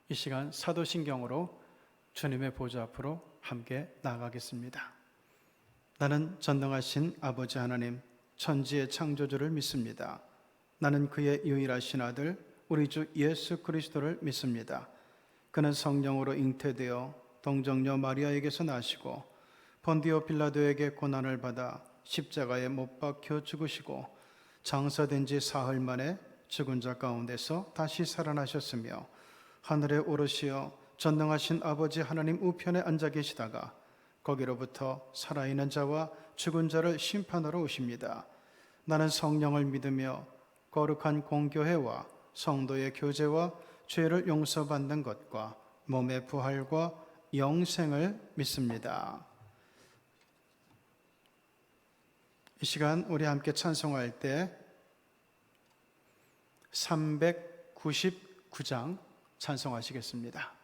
이 시간 사도신경으로 주님의 보좌 앞으로 함께 나아가겠습니다. 나는 전능하신 아버지 하나님, 천지의 창조주를 믿습니다. 나는 그의 유일하신 아들 우리 주 예수 그리스도를 믿습니다. 그는 성령으로 잉태되어 동정녀 마리아에게서 나시고 본디오 빌라도에게 고난을 받아 십자가에 못 박혀 죽으시고 장사된 지 사흘 만에 죽은 자 가운데서 다시 살아나셨으며 하늘에 오르시어 전능하신 아버지 하나님 우편에 앉아 계시다가 거기로부터 살아있는 자와 죽은 자를 심판하러 오십니다. 나는 성령을 믿으며 거룩한 공교회와 성도의 교제와 죄를 용서받는 것과 몸의 부활과 영생을 믿습니다. 이 시간 우리 함께 찬송할 때 399장 찬송하시겠습니다.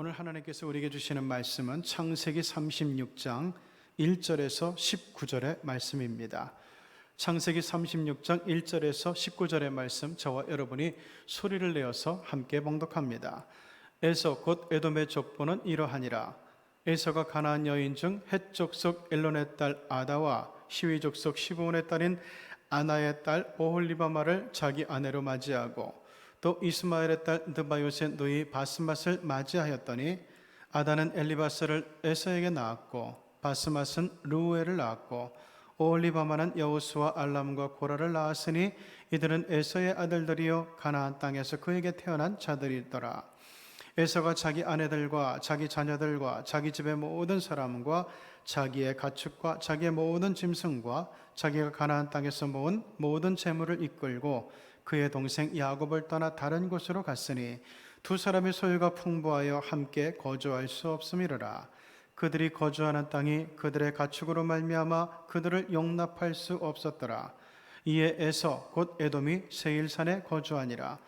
오늘 하나님께서 우리에게 주시는 말씀은 창세기 36장 1절에서 19절의 말씀입니다. 창세기 36장 1절에서 19절의 말씀, 저와 여러분이 소리를 내어서 함께 봉독합니다. 에서 곧 에돔의 족보는 이러하니라. 에서가 가나안 여인 중 헷 족속 엘론의 딸 아다와 시위 족속 시브온의 딸인 아나의 딸 오홀리바마를 자기 아내로 맞이하고 또 이스마엘의 딸 느바요의 누이 바스맛을 맞이하였더니 아다는 엘리바스를 에서에게 낳았고 바스맛은 루우엘을 낳았고 오홀리바마는 여호수아 알람과 고라를 낳았으니 이들은 에서의 아들들이요 가나안 땅에서 그에게 태어난 자들이더라. 에서가 자기 아내들과 자기 자녀들과 자기 집의 모든 사람과 자기의 가축과 자기의 모든 짐승과 자기가 가나안 땅에서 모은 모든 재물을 이끌고 그의 동생 야곱을 떠나 다른 곳으로 갔으니 두 사람의 소유가 풍부하여 함께 거주할 수 없음이로라. 그들이 거주하는 땅이 그들의 가축으로 말미암아 그들을 용납할 수 없었더라. 이에 에서 곧 에돔이 세일산에 거주하니라.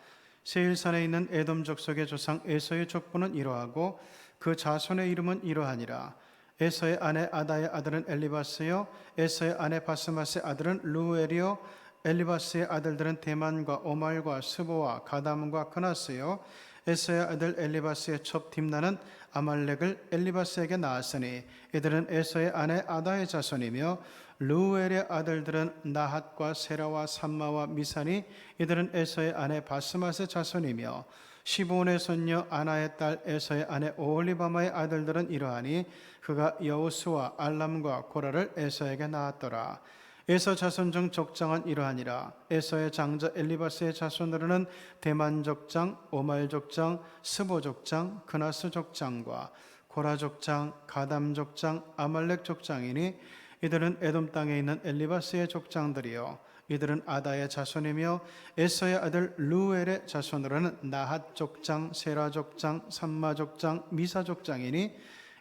세일산에 있는 에돔 족속의 조상 에서의 족보는 이러하고 그 자손의 이름은 이러하니라. 에서의 아내 아다의 아들은 엘리바스요, 에서의 아내 바스맛의 아들은 루엘이요, 엘리바스의 아들들은 대만과 오말과 스보와 가담과 그나스요. 에서의 아들 엘리바스의 첩 딥나는 아말렉을 엘리바스에게 낳았으니 이들은 에서의 아내 아다의 자손이며 루엘의 아들들은 나핫과 세라와 삼마와 미산이 이들은 에서의 아내 바스맛의 자손이며 시브온의 손녀 아나의 딸 에서의 아내 오홀리바마의 아들들은 이러하니 그가 여호수아 알람과 고라를 에서에게 낳았더라. 에서 자손 중 족장은 이러하니라. 에서의 장자 엘리바스의 자손으로는 대만 족장, 오말 족장, 스보 족장, 그나스 족장과 고라 족장, 가담 족장, 아말렉 족장이니 이들은 에돔 땅에 있는 엘리바스의 족장들이요 이들은 아다의 자손이며 에서의 아들 루엘의 자손으로는 나핫 족장, 세라 족장, 삼마 족장, 미사 족장이니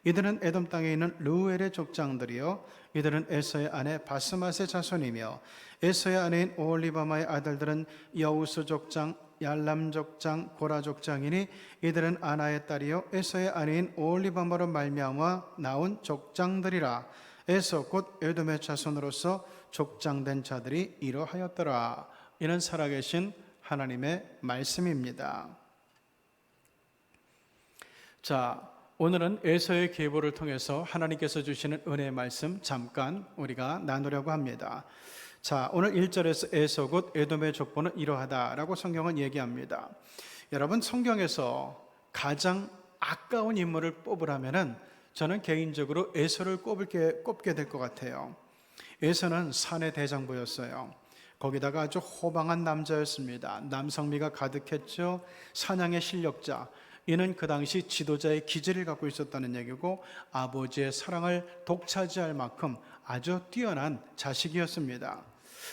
이들은 에돔 땅에 있는 루엘의 족장들이요 이들은 에서의 아내 바스맛의 자손이며 에서의 아내인 오홀리바마의 아들들은 여우스 족장, 얄람 족장, 고라 족장이니 이들은 아나의 딸이요 에서의 아내인 오홀리바마로 말미암아 나온 족장들이라. 에서 곧 에돔의 자손으로서 족장된 자들이 이러하였더라. 이는 살아계신 하나님의 말씀입니다. 자, 오늘은 에서의 계보를 통해서 하나님께서 주시는 은혜의 말씀 잠깐 우리가 나누려고 합니다. 자, 오늘 1절에서 에서 곧 에돔의 족보는 이러하다라고 성경은 얘기합니다. 여러분, 성경에서 가장 아까운 인물을 뽑으라면은 저는 개인적으로 에서를 꼽게 될 것 같아요. 에서는 산의 대장부였어요. 거기다가 아주 호방한 남자였습니다. 남성미가 가득했죠. 사냥의 실력자. 이는 그 당시 지도자의 기질을 갖고 있었다는 얘기고 아버지의 사랑을 독차지할 만큼 아주 뛰어난 자식이었습니다.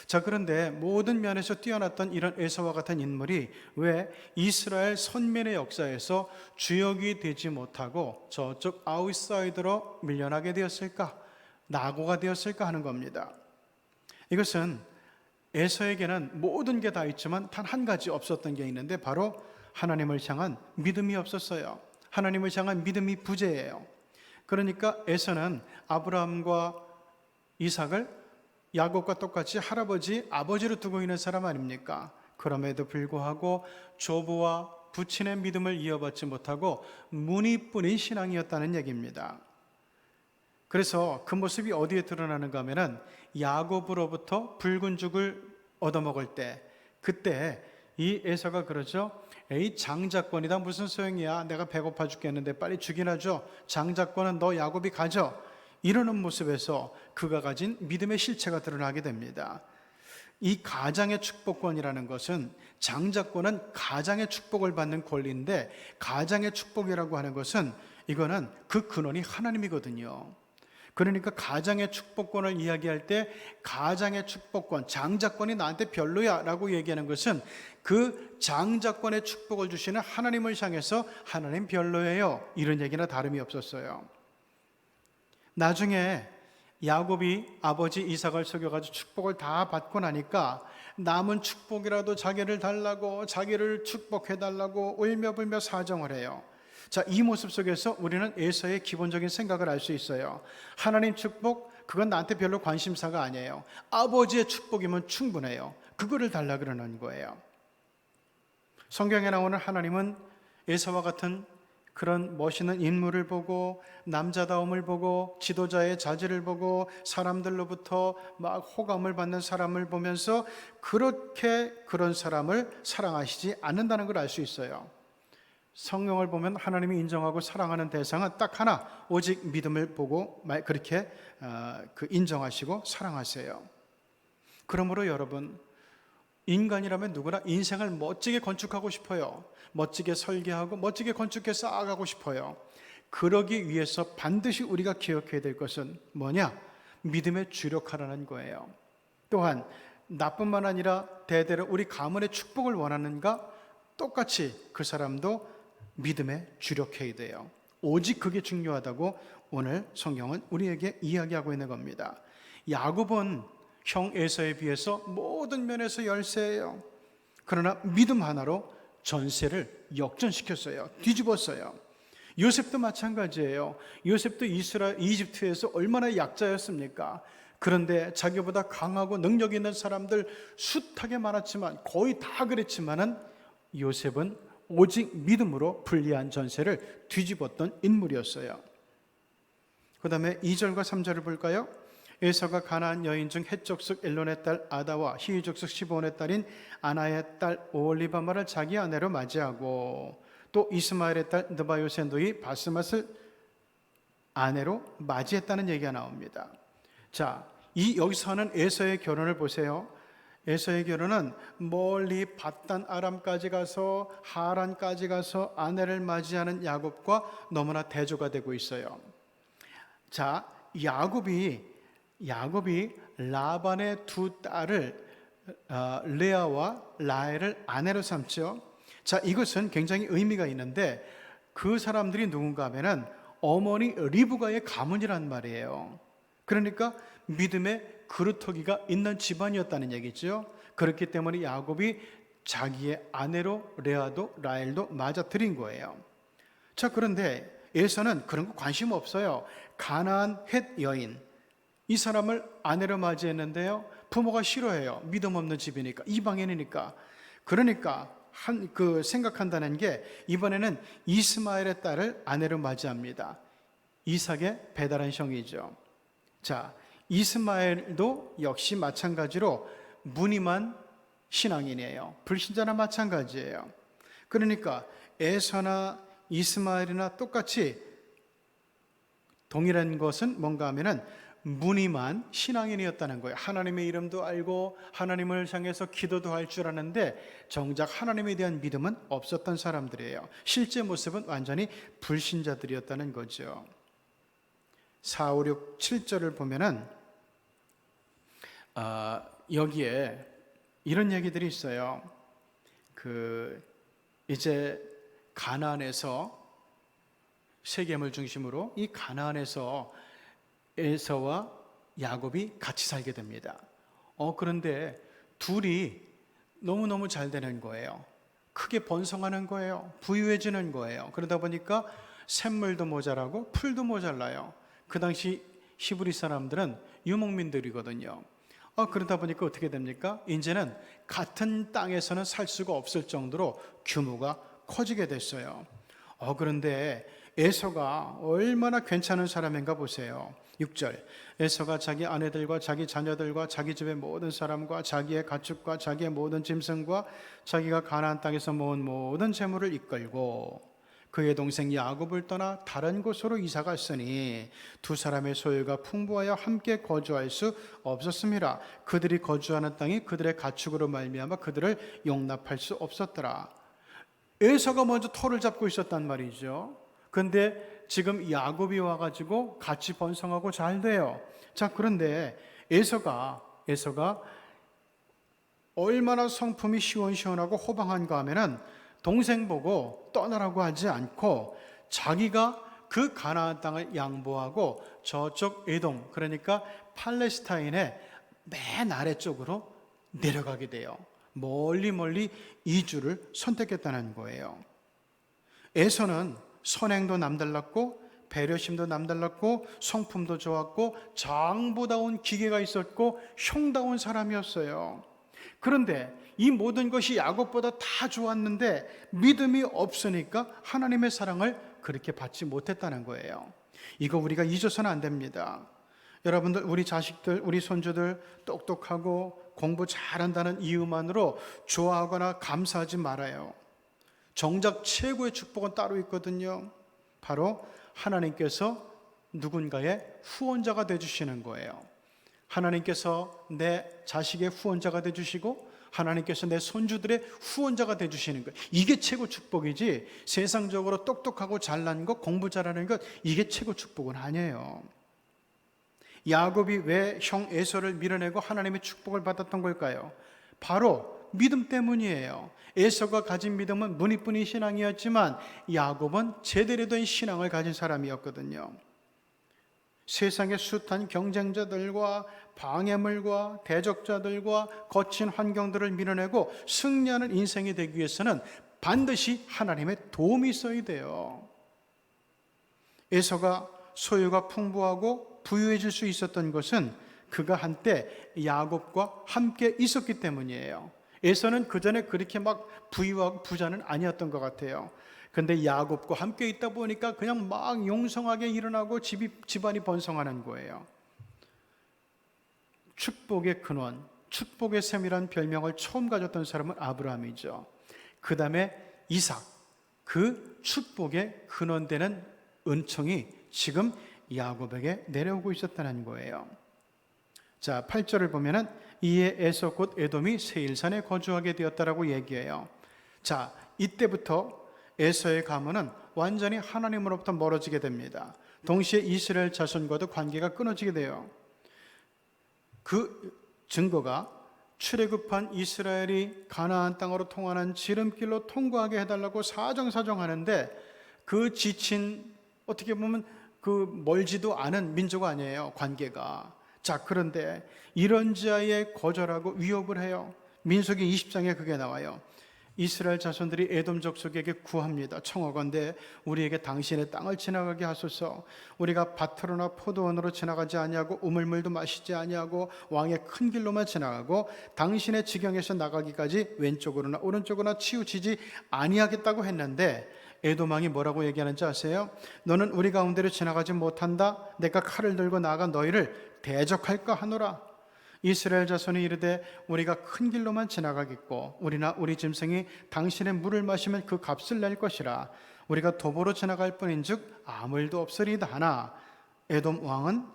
자, 그런데 모든 면에서 뛰어났던 이런 에서와 같은 인물이 왜 이스라엘 선민의 역사에서 주역이 되지 못하고 저쪽 아웃사이더로 밀려나게 되었을까? 낙오가 되었을까 하는 겁니다. 이것은 에서에게는 모든 게 다 있지만 단 한 가지 없었던 게 있는데 바로 하나님을 향한 믿음이 없었어요. 하나님을 향한 믿음이 부재예요. 그러니까 에서는 아브라함과 이삭을 야곱과 똑같이 할아버지, 아버지로 두고 있는 사람 아닙니까? 그럼에도 불구하고 조부와 부친의 믿음을 이어받지 못하고 무늬뿐인 신앙이었다는 얘기입니다. 그래서 그 모습이 어디에 드러나는가 하면은 야곱으로부터 붉은 죽을 얻어먹을 때, 그때 이 에서가 그러죠. 에이, 장자권이다 무슨 소용이야. 내가 배고파 죽겠는데 빨리 죽이나 줘. 장자권은 너 야곱이 가져. 이러는 모습에서 그가 가진 믿음의 실체가 드러나게 됩니다. 이 가장의 축복권이라는 것은, 장자권은 가장의 축복을 받는 권리인데 가장의 축복이라고 하는 것은 이거는 그 근원이 하나님이거든요. 그러니까 가장의 축복권을 이야기할 때 가장의 축복권, 장자권이 나한테 별로야 라고 얘기하는 것은 그 장자권의 축복을 주시는 하나님을 향해서 하나님 별로예요, 이런 얘기나 다름이 없었어요. 나중에 야곱이 아버지 이삭을 속여가지고 축복을 다 받고 나니까 남은 축복이라도 자기를 달라고, 자기를 축복해달라고 울며불며 사정을 해요. 자, 이 모습 속에서 우리는 에서의 기본적인 생각을 알 수 있어요. 하나님 축복, 그건 나한테 별로 관심사가 아니에요. 아버지의 축복이면 충분해요. 그거를 달라 그러는 거예요. 성경에 나오는 하나님은 에서와 같은 그런 멋있는 인물을 보고, 남자다움을 보고, 지도자의 자질을 보고, 사람들로부터 막 호감을 받는 사람을 보면서 그렇게 그런 사람을 사랑하시지 않는다는 걸 알 수 있어요. 성경을 보면 하나님이 인정하고 사랑하는 대상은 딱 하나, 오직 믿음을 보고 그렇게 인정하시고 사랑하세요. 그러므로 여러분, 인간이라면 누구나 인생을 멋지게 건축하고 싶어요. 멋지게 설계하고 멋지게 건축해 쌓아가고 싶어요. 그러기 위해서 반드시 우리가 기억해야 될 것은 뭐냐? 믿음에 주력하라는 거예요. 또한 나뿐만 아니라 대대로 우리 가문의 축복을 원하는가? 똑같이 그 사람도 믿음에 주력해야 돼요. 오직 그게 중요하다고 오늘 성경은 우리에게 이야기하고 있는 겁니다. 야곱은 형 에서에 비해서 모든 면에서 열세예요. 그러나 믿음 하나로 전세를 역전시켰어요. 뒤집었어요. 요셉도 마찬가지예요. 요셉도 이집트에서 얼마나 약자였습니까? 그런데 자기보다 강하고 능력 있는 사람들 숱하게 많았지만, 거의 다 그랬지만은 요셉은 오직 믿음으로 불리한 전세를 뒤집었던 인물이었어요. 그 다음에 2절과 3절을 볼까요? 에서가 가나안 여인 중 헷 족속 엘론의 딸 아다와 히위 족속 시브온의 딸인 아나의 딸 오홀리바마를 자기 아내로 맞이하고, 또 이스마엘의 딸 느바요세 누이 바스맛을 아내로 맞이했다는 얘기가 나옵니다. 자, 여기서 하는 에서의 결혼을 보세요. 에서의 결혼은 멀리 밧단 아람까지 가서 하란까지 가서 아내를 맞이하는 야곱과 너무나 대조가 되고 있어요. 자, 야곱이 라반의 두 딸을 레아와 라헬을 아내로 삼죠. 자, 이것은 굉장히 의미가 있는데, 그 사람들이 누군가 하면은 어머니 리브가의 가문이란 말이에요. 그러니까 믿음의 그루터기가 있는 집안이었다는 얘기죠. 그렇기 때문에 야곱이 자기의 아내로 레아도 라헬도 맞아들인 거예요. 자, 그런데 에서는 그런 거 관심 없어요. 가나안 헷 여인, 이 사람을 아내로 맞이했는데요, 부모가 싫어해요. 믿음 없는 집이니까, 이방인이니까. 그러니까 생각한다는 게, 이번에는 이스마엘의 딸을 아내로 맞이합니다. 이삭의 배달한 형이죠. 자, 이스마엘도 역시 마찬가지로 무늬만 신앙인이에요. 불신자나 마찬가지예요. 그러니까 에서나 이스마엘이나 똑같이 동일한 것은 뭔가 하면은 무늬만 신앙인이었다는 거예요. 하나님의 이름도 알고 하나님을 향해서 기도도 할 줄 아는데 정작 하나님에 대한 믿음은 없었던 사람들이에요. 실제 모습은 완전히 불신자들이었다는 거죠. 4, 5, 6, 7절을 보면은 여기에 이런 얘기들이 있어요. 이제 가나안에서, 세겜을 중심으로 이 가나안에서 에서와 야곱이 같이 살게 됩니다. 그런데 둘이 너무너무 잘 되는 거예요. 크게 번성하는 거예요. 부유해지는 거예요. 그러다 보니까 샘물도 모자라고 풀도 모자라요. 그 당시 히브리 사람들은 유목민들이거든요. 그러다 보니까 어떻게 됩니까? 이제는 같은 땅에서는 살 수가 없을 정도로 규모가 커지게 됐어요. 그런데 에서가 얼마나 괜찮은 사람인가 보세요. 6절, 에서가 자기 아내들과 자기 자녀들과 자기 집의 모든 사람과 자기의 가축과 자기의 모든 짐승과 자기가 가나안 땅에서 모은 모든 재물을 이끌고 그의 동생 야곱을 떠나 다른 곳으로 이사 갔으니 두 사람의 소유가 풍부하여 함께 거주할 수 없었습니다. 그들이 거주하는 땅이 그들의 가축으로 말미암아 그들을 용납할 수 없었더라. 에서가 먼저 터를 잡고 있었단 말이죠. 그런데 지금 야곱이 와가지고 같이 번성하고 잘 돼요. 자, 그런데 에서가 얼마나 성품이 시원시원하고 호방한가 하면은 동생 보고 떠나라고 하지 않고 자기가 그 가나안 땅을 양보하고 저쪽 에돔, 그러니까 팔레스타인의 맨 아래쪽으로 내려가게 돼요. 멀리 이주를 선택했다는 거예요. 에서는 선행도 남달랐고 배려심도 남달랐고 성품도 좋았고 장보다운 기계가 있었고 형다운 사람이었어요. 그런데 이 모든 것이 야곱보다 다 좋았는데 믿음이 없으니까 하나님의 사랑을 그렇게 받지 못했다는 거예요. 이거 우리가 잊어서는 안 됩니다. 여러분들, 우리 자식들, 우리 손주들 똑똑하고 공부 잘한다는 이유만으로 좋아하거나 감사하지 말아요. 정작 최고의 축복은 따로 있거든요. 바로 하나님께서 누군가의 후원자가 되어주시는 거예요. 하나님께서 내 자식의 후원자가 되어주시고 하나님께서 내 손주들의 후원자가 되어주시는 것, 이게 최고 축복이지 세상적으로 똑똑하고 잘난 것, 공부 잘하는 것, 이게 최고 축복은 아니에요. 야곱이 왜 형 에서를 밀어내고 하나님의 축복을 받았던 걸까요? 바로 믿음 때문이에요. 에서가 가진 믿음은 무늬뿐인 신앙이었지만 야곱은 제대로 된 신앙을 가진 사람이었거든요. 세상의 숱한 경쟁자들과 방해물과 대적자들과 거친 환경들을 밀어내고 승리하는 인생이 되기 위해서는 반드시 하나님의 도움이 있어야 돼요. 에서가 소유가 풍부하고 부유해질 수 있었던 것은 그가 한때 야곱과 함께 있었기 때문이에요. 에서는 그전에 그렇게 막 부유하고 부자는 아니었던 것 같아요. 근데 야곱과 함께 있다 보니까 그냥 막 용성하게 일어나고 집안이 번성하는 거예요. 축복의 근원, 축복의 셈이란 별명을 처음 가졌던 사람은 아브라함이죠. 그 다음에 이삭, 그 축복의 근원되는 은총이 지금 야곱에게 내려오고 있었다는 거예요. 자, 8절을 보면은 이에 에서 곧 에돔이 세일산에 거주하게 되었다라고 얘기해요. 자, 이때부터 에서의 가문은 완전히 하나님으로부터 멀어지게 됩니다. 동시에 이스라엘 자손과도 관계가 끊어지게 돼요. 그 증거가 출애굽한 이스라엘이 가나안 땅으로 통하는 지름길로 통과하게 해달라고 사정사정하는데 그 지친, 어떻게 보면 그 멀지도 않은 민족 아니에요, 관계가. 자, 그런데 이런 자에 거절하고 위협을 해요. 민수기 20장에 그게 나와요. 이스라엘 자손들이 에돔 족속에게 구합니다. 청하건대 우리에게 당신의 땅을 지나가게 하소서. 우리가 밭으로나 포도원으로 지나가지 아니하고 우물물도 마시지 아니하고 왕의 큰 길로만 지나가고 당신의 지경에서 나가기까지 왼쪽으로나 오른쪽으로나 치우치지 아니하겠다고 했는데 에돔 왕이 뭐라고 얘기하는지 아세요? 너는 우리 가운데로 지나가지 못한다. 내가 칼을 들고 나가 너희를 대적할까 하노라. 이스라엘 자손이 이르되 우리가 큰 길로만 지나가겠고 우리나 우리 짐승이 당신의 물을 마시면 그 값을 낼 것이라. 우리가 도보로 지나갈 뿐인즉 아무 일도 없으리이다 하나 에돔 왕은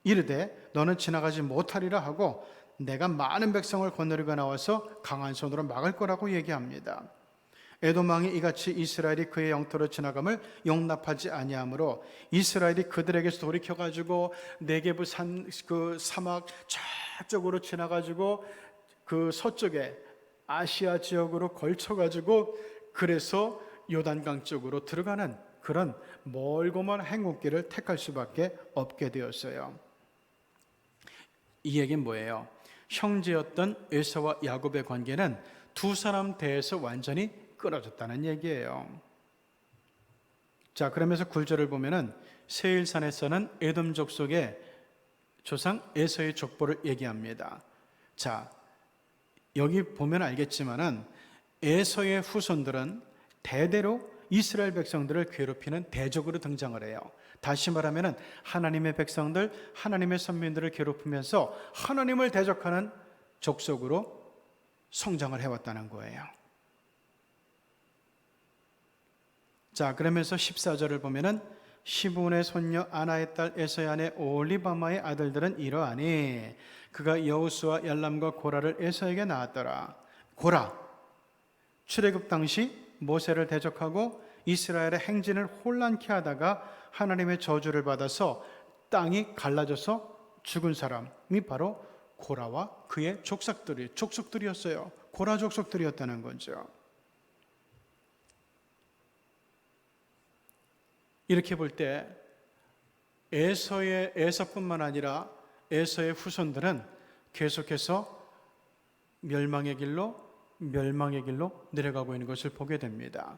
이르되 너는 지나가지 못하리라 하고 내가 많은 백성을 거느리고 나와서 강한 손으로 막을 거라고 얘기합니다. 에돔 왕이 이같이 이스라엘이 그의 영토로 지나감을 용납하지 아니하므로 이스라엘이 그들에게서 돌이켜 가지고 네게브 산 그 사막 저쪽으로 지나 가지고 그 서쪽에 아시아 지역으로 걸쳐 가지고 그래서 요단강 쪽으로 들어가는 그런 멀고먼 행군길을 택할 수밖에 없게 되었어요. 이 얘기는 뭐예요? 형제였던 에서와 야곱의 관계는 두 사람 대에서 완전히 끊어졌다는 얘기예요. 자, 그러면서 9절을 보면은 세일산에서는 에돔 족속의 조상 에서의 족보를 얘기합니다. 자, 여기 보면 알겠지만은 에서의 후손들은 대대로 이스라엘 백성들을 괴롭히는 대적으로 등장을 해요. 다시 말하면은 하나님의 백성들, 하나님의 선민들을 괴롭히면서 하나님을 대적하는 족속으로 성장을 해왔다는 거예요. 자, 그러면서 14절을 보면은 시므온의 손녀 아나의 딸 에서의 아내 오홀리바마의 아들들은 이러하니 그가 여우수와 얄람과 고라를 에서에게 낳았더라. 고라, 출애굽 당시 모세를 대적하고 이스라엘의 행진을 혼란케 하다가 하나님의 저주를 받아서 땅이 갈라져서 죽은 사람이 바로 고라와 그의 족속들이었어요. 고라 족속들이었다는 거죠. 이렇게 볼 때 에서뿐만 아니라 에서의 후손들은 계속해서 멸망의 길로 내려가고 있는 것을 보게 됩니다.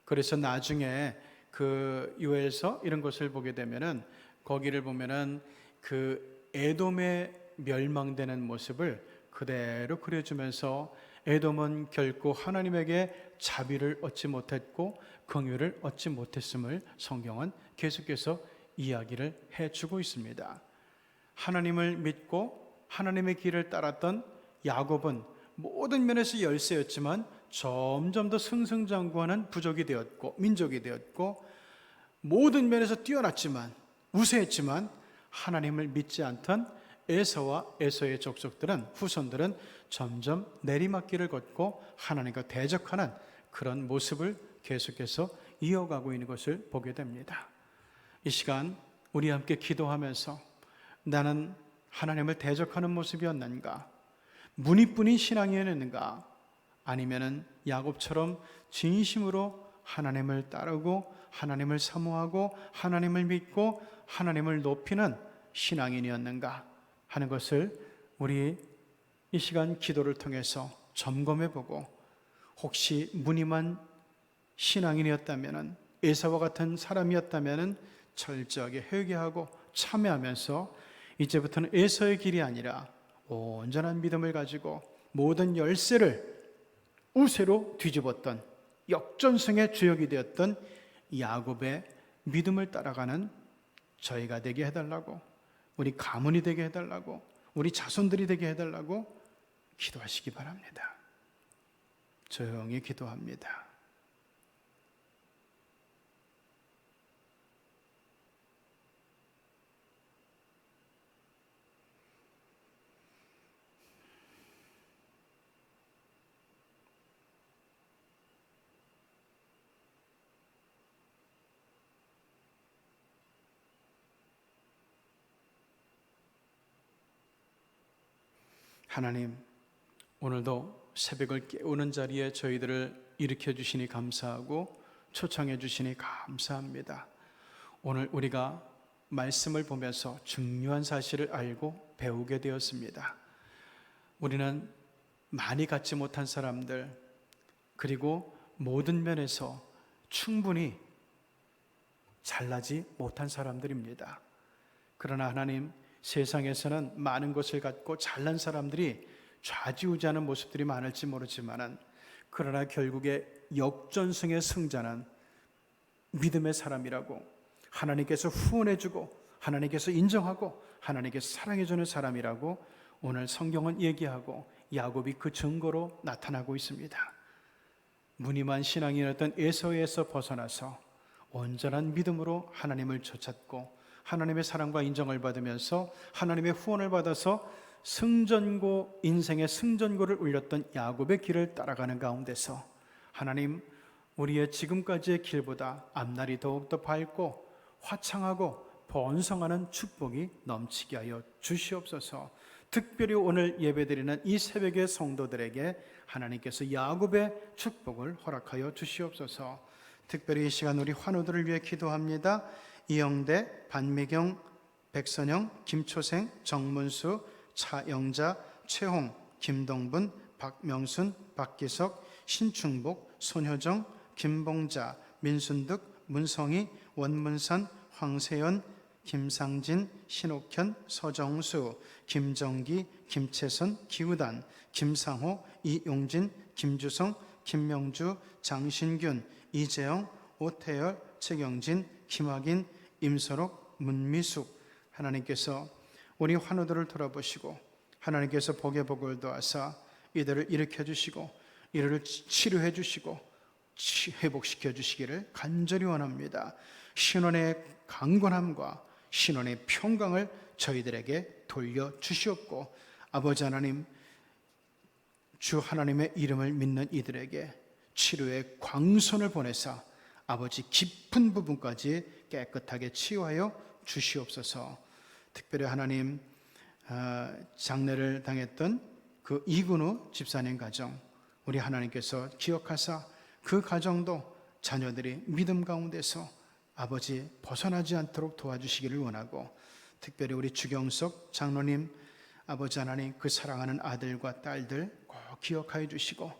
그래서 나중에 그 요엘서 이런 것을 보게 되면은 거기를 보면은 그 에돔의 멸망되는 모습을 그대로 그려주면서 에돔은 결코 하나님에게 자비를 얻지 못했고 긍휼을 얻지 못했음을 성경은 계속해서 이야기를 해주고 있습니다. 하나님을 믿고 하나님의 길을 따랐던 야곱은 모든 면에서 열세였지만 점점 더 승승장구하는 부족이 되었고 민족이 되었고 모든 면에서 뛰어났지만 우세했지만 하나님을 믿지 않던 에서와 에서의 족속들은 후손들은 점점 내리막길을 걷고 하나님과 대적하는 그런 모습을 계속해서 이어가고 있는 것을 보게 됩니다. 이 시간 우리 함께 기도하면서 나는 하나님을 대적하는 모습이었는가? 문이뿐인 신앙이었는가? 아니면은 야곱처럼 진심으로 하나님을 따르고 하나님을 사모하고 하나님을 믿고 하나님을 높이는 신앙인이었는가 하는 것을 우리 이 시간 기도를 통해서 점검해 보고, 혹시 무늬만 신앙인이었다면, 에사와 같은 사람이었다면 철저하게 회개하고 참회하면서 이제부터는 에서의 길이 아니라 온전한 믿음을 가지고 모든 열쇠를 우세로 뒤집었던 역전승의 주역이 되었던 야곱의 믿음을 따라가는 저희가 되게 해달라고, 우리 가문이 되게 해달라고, 우리 자손들이 되게 해달라고 기도하시기 바랍니다. 조용히 기도합니다. 하나님, 오늘도 새벽을 깨우는 자리에 저희들을 일으켜 주시니 감사하고 초청해 주시니 감사합니다. 오늘 우리가 말씀을 보면서 중요한 사실을 알고 배우게 되었습니다. 우리는 많이 갖지 못한 사람들, 그리고 모든 면에서 충분히 잘나지 못한 사람들입니다. 그러나 하나님, 세상에서는 많은 것을 갖고 잘난 사람들이 좌지우지하는 모습들이 많을지 모르지만, 그러나 결국에 역전승의 승자는 믿음의 사람이라고, 하나님께서 후원해주고 하나님께서 인정하고 하나님께서 사랑해주는 사람이라고 오늘 성경은 얘기하고 야곱이 그 증거로 나타나고 있습니다. 무늬만 신앙이었던 에서에서 벗어나서 온전한 믿음으로 하나님을 쫓았고 하나님의 사랑과 인정을 받으면서 하나님의 후원을 받아서 승전고, 인생의 승전고를 울렸던 야곱의 길을 따라가는 가운데서 하나님, 우리의 지금까지의 길보다 앞날이 더욱더 밝고 화창하고 번성하는 축복이 넘치게 하여 주시옵소서. 특별히 오늘 예배드리는 이 새벽의 성도들에게 하나님께서 야곱의 축복을 허락하여 주시옵소서. 특별히 이 시간 우리 환우들을 위해 기도합니다. 이영대, 반미경, 백선영, 김초생, 정문수, 차영자, 최홍, 김동분, 박명순, 박기석, 신충복, 손효정, 김봉자, 민순득, 문성희, 원문선, 황세연, 김상진, 신옥현, 서정수, 김정기, 김채선, 기우단, 김상호, 이용진, 김주성, 김명주, 장신균, 이재영, 오태열, 최경진, 김학인, 임서록, 문미숙. 하나님께서 우리 환우들을 돌아보시고 하나님께서 복의 복을 더하사 이들을 일으켜 주시고 이들을 치료해 주시고 회복시켜 주시기를 간절히 원합니다. 신원의 강건함과 신원의 평강을 저희들에게 돌려 주시옵고, 아버지 하나님, 주 하나님의 이름을 믿는 이들에게 치료의 광선을 보내사 아버지 깊은 부분까지 깨끗하게 치유하여 주시옵소서. 특별히 하나님, 장례를 당했던 그 이근우 집사님 가정, 우리 하나님께서 기억하사 그 가정도 자녀들이 믿음 가운데서 아버지 벗어나지 않도록 도와주시기를 원하고, 특별히 우리 주경석 장로님, 아버지 하나님, 그 사랑하는 아들과 딸들 꼭 기억하여 주시고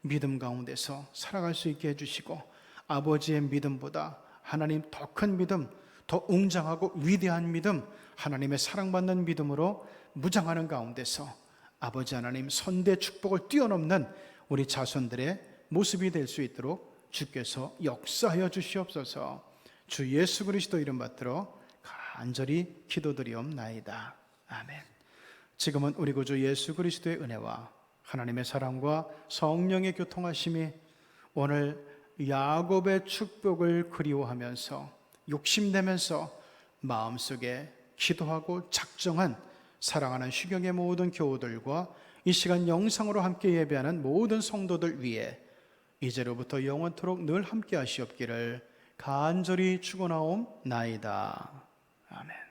믿음 가운데서 살아갈 수 있게 해주시고, 아버지의 믿음보다 하나님 더 큰 믿음, 더 웅장하고 위대한 믿음, 하나님의 사랑받는 믿음으로 무장하는 가운데서 아버지 하나님 선대 축복을 뛰어넘는 우리 자손들의 모습이 될 수 있도록 주께서 역사하여 주시옵소서. 주 예수 그리스도 이름 받들어 간절히 기도드리옵나이다. 아멘. 지금은 우리 구주 예수 그리스도의 은혜와 하나님의 사랑과 성령의 교통하심이 오늘 야곱의 축복을 그리워하면서 욕심내면서 마음속에 기도하고 작정한 사랑하는 휴경의 모든 교우들과 이 시간 영상으로 함께 예배하는 모든 성도들 위해 이제로부터 영원토록 늘 함께 하시옵기를 간절히 축원하옵나이다. 아멘.